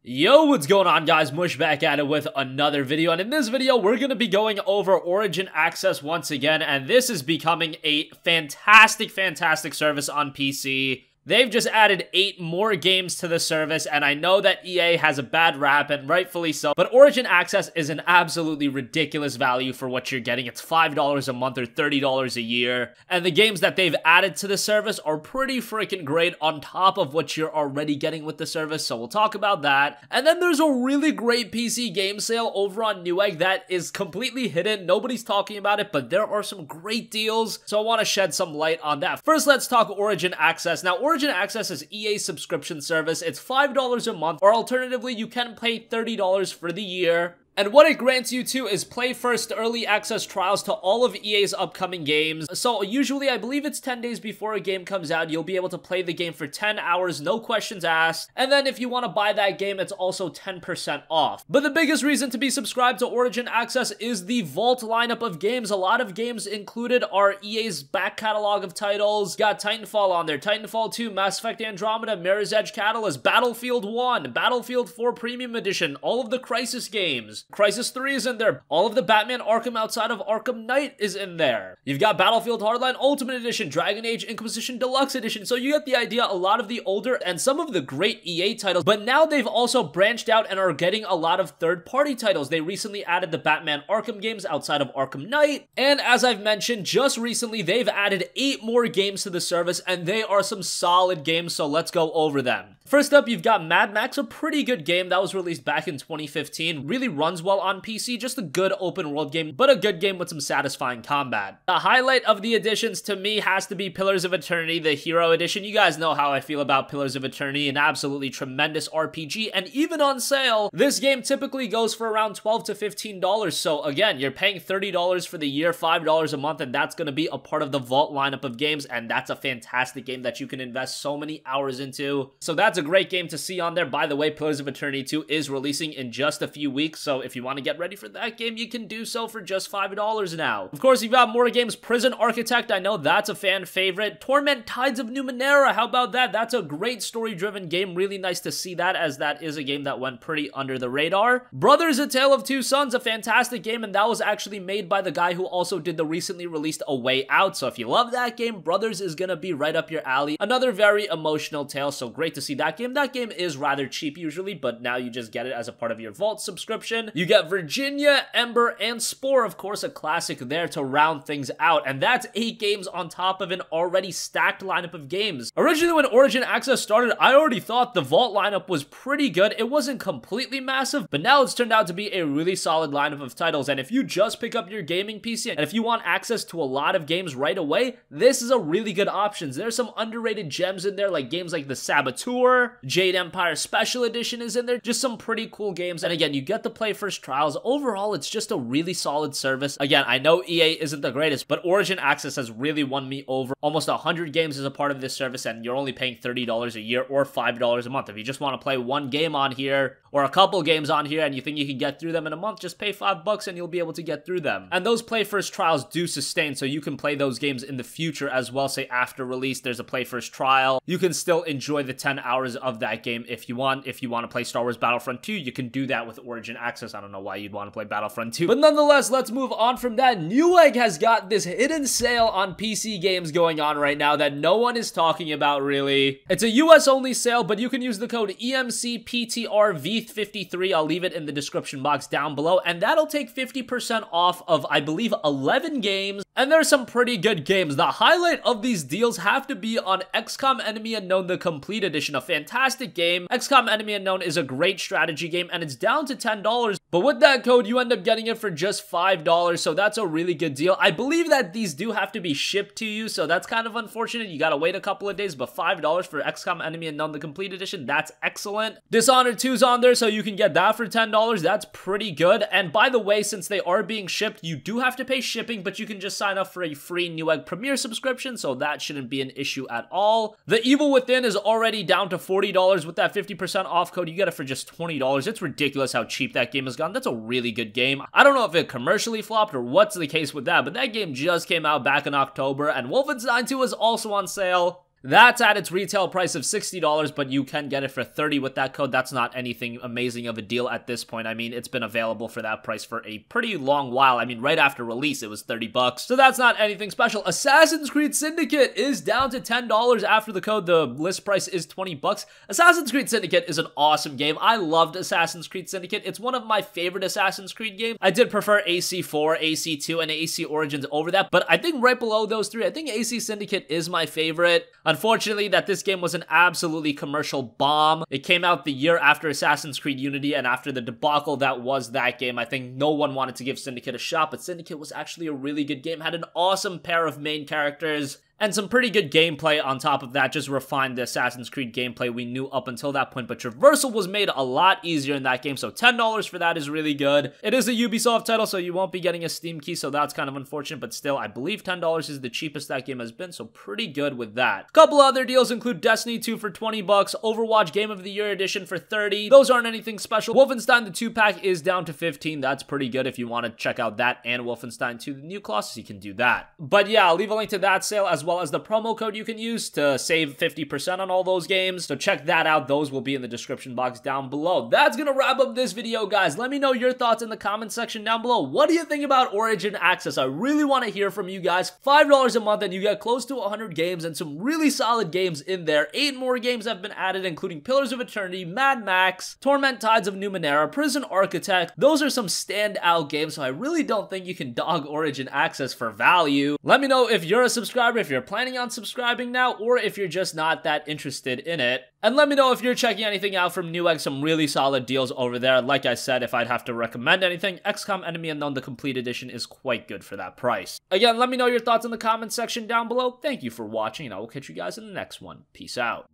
Yo, what's going on, guys? Mush back at it with another video, and in this video we're going to be going over Origin Access once again, and this is becoming a fantastic service on PC. They've just added 8 more games to the service, and I know that EA has a bad rap, and rightfully so, but Origin Access is an absolutely ridiculous value for what you're getting. It's $5 a month or $30 a year, and the games that they've added to the service are pretty freaking great on top of what you're already getting with the service, so we'll talk about that. And then there's a really great PC game sale over on Newegg that is completely hidden. Nobody's talking about it, but there are some great deals, so I want to shed some light on that. First, let's talk Origin Access. Now, Origin Access is EA's subscription service. It's $5 a month, or alternatively, you can pay $30 for the year. And what it grants you to is play first early access trials to all of EA's upcoming games. So usually, I believe it's 10 days before a game comes out, you'll be able to play the game for 10 hours, no questions asked. And then if you want to buy that game, it's also 10% off. But the biggest reason to be subscribed to Origin Access is the Vault lineup of games. A lot of games included are EA's back catalog of titles. Got Titanfall on there, Titanfall 2, Mass Effect Andromeda, Mirror's Edge Catalyst, Battlefield 1, Battlefield 4 Premium Edition, all of the Crysis games. Crysis 3 is in there. All of the Batman Arkham outside of Arkham Knight is in there. You've got Battlefield Hardline Ultimate Edition, Dragon Age Inquisition Deluxe Edition, so you get the idea. A lot of the older and some of the great EA titles, but now they've also branched out and are getting a lot of third-party titles. They recently added the Batman Arkham games outside of Arkham Knight, and as I've mentioned, just recently they've added 8 more games to the service, and they are some solid games, so let's go over them. First up, you've got Mad Max, a pretty good game that was released back in 2015. Really runs well on PC, just a good open world game, but a good game with some satisfying combat. The highlight of the editions to me has to be Pillars of Eternity, the Hero Edition. You guys know how I feel about Pillars of Eternity, an absolutely tremendous RPG, and even on sale, this game typically goes for around $12 to $15. So again, you're paying $30 for the year, $5 a month, and that's going to be a part of the Vault lineup of games, and that's a fantastic game that you can invest so many hours into. So that's a great game to see on there. By the way, Pillars of Eternity 2 is releasing in just a few weeks, so if you want to get ready for that game, you can do so for just $5 now. Of course, you've got more games. Prison Architect, I know that's a fan favorite. Torment Tides of Numenera, how about that? That's a great story-driven game. Really nice to see that, as that is a game that went pretty under the radar. Brothers: A Tale of Two Sons, a fantastic game, and that was actually made by the guy who also did the recently released A Way Out, so if you love that game, Brothers is gonna be right up your alley. Another very emotional tale, so great to see that game. That game is rather cheap usually, but now you just get it as a part of your Vault subscription. You get Virginia, Ember, and Spore, of course, a classic there to round things out, and that's 8 games on top of an already stacked lineup of games. Originally, when Origin Access started, I already thought the Vault lineup was pretty good. It wasn't completely massive, but now it's turned out to be a really solid lineup of titles, and if you just pick up your gaming PC, and if you want access to a lot of games right away, this is a really good option. There's some underrated gems in there, like games like The Saboteur, Jade Empire Special Edition is in there, just some pretty cool games, and again, you get to play first trials. Overall, it's just a really solid service. Again, I know EA isn't the greatest, but Origin Access has really won me over. Almost 100 games is a part of this service, and you're only paying $30 a year or $5 a month. If you just want to play one game on here, or a couple games on here, and you think you can get through them in a month, just pay $5 and you'll be able to get through them. And those play first trials do sustain, so you can play those games in the future as well. Say after release, there's a play first trial. You can still enjoy the 10 hours of that game if you want. If you want to play Star Wars Battlefront 2, you can do that with Origin Access. I don't know why you'd want to play Battlefront 2. But nonetheless, let's move on from that. Newegg has got this hidden sale on PC games going on right now that no one is talking about, really. It's a US only sale, but you can use the code EMCPTRV53. I'll leave it in the description box down below, and that'll take 50% off of, I believe, 11 games. And there's some pretty good games. The highlight of these deals have to be on XCOM Enemy Unknown, the Complete Edition, a fantastic game. XCOM Enemy Unknown is a great strategy game, and it's down to $10, but with that code, you end up getting it for just $5, so that's a really good deal. I believe that these do have to be shipped to you, so that's kind of unfortunate. You gotta wait a couple of days, but $5 for XCOM Enemy Unknown, the Complete Edition, that's excellent. Dishonored 2's on there, so you can get that for $10. That's pretty good. And by the way, since they are being shipped, you do have to pay shipping, but you can just sign up for a free Newegg Premier subscription, so that shouldn't be an issue at all. The Evil Within is already down to $40 with that 50% off code. You get it for just $20. It's ridiculous how cheap that game has gone. That's a really good game. I don't know if it commercially flopped or what's the case with that, but that game just came out back in October, and Wolfenstein 2 is also on sale. That's at its retail price of $60, but you can get it for $30 with that code. That's not anything amazing of a deal at this point. I mean, it's been available for that price for a pretty long while. I mean, right after release, it was $30, so that's not anything special. Assassin's Creed Syndicate is down to $10 after the code. The list price is $20. Assassin's Creed Syndicate is an awesome game. I loved Assassin's Creed Syndicate. It's one of my favorite Assassin's Creed games. I did prefer AC4, AC2, and AC Origins over that, but I think right below those three, I think AC Syndicate is my favorite. Unfortunately, that this game was an absolutely commercial bomb. It came out the year after Assassin's Creed Unity, and after the debacle that was that game, I think no one wanted to give Syndicate a shot, but Syndicate was actually a really good game. Had an awesome pair of main characters, and some pretty good gameplay on top of that. Just refined the Assassin's Creed gameplay we knew up until that point, but traversal was made a lot easier in that game, so $10 for that is really good. It is a Ubisoft title, so you won't be getting a Steam key, so that's kind of unfortunate, but still, I believe $10 is the cheapest that game has been, so pretty good with that. A couple other deals include Destiny 2 for $20, Overwatch Game of the Year Edition for $30. Those aren't anything special. Wolfenstein the 2-pack is down to $15. That's pretty good if you want to check out that and Wolfenstein 2, the new Colossus, you can do that. But yeah, I'll leave a link to that sale as well as the promo code you can use to save 50% on all those games. So check that out. Those will be in the description box down below. That's gonna wrap up this video, guys. Let me know your thoughts in the comment section down below. What do you think about Origin Access? I really want to hear from you guys. $5 a month and you get close to 100 games and some really solid games in there. 8 more games have been added, including Pillars of Eternity, Mad Max, Torment Tides of Numenera, Prison Architect. Those are some standout games, so I really don't think you can dog Origin Access for value. Let me know if you're a subscriber, if you're planning on subscribing now, or if you're just not that interested in it. And let me know if you're checking anything out from Newegg, some really solid deals over there. Like I said, if I'd have to recommend anything, XCOM Enemy Unknown, the Complete Edition is quite good for that price. Again, let me know your thoughts in the comment section down below. Thank you for watching, and I will catch you guys in the next one. Peace out.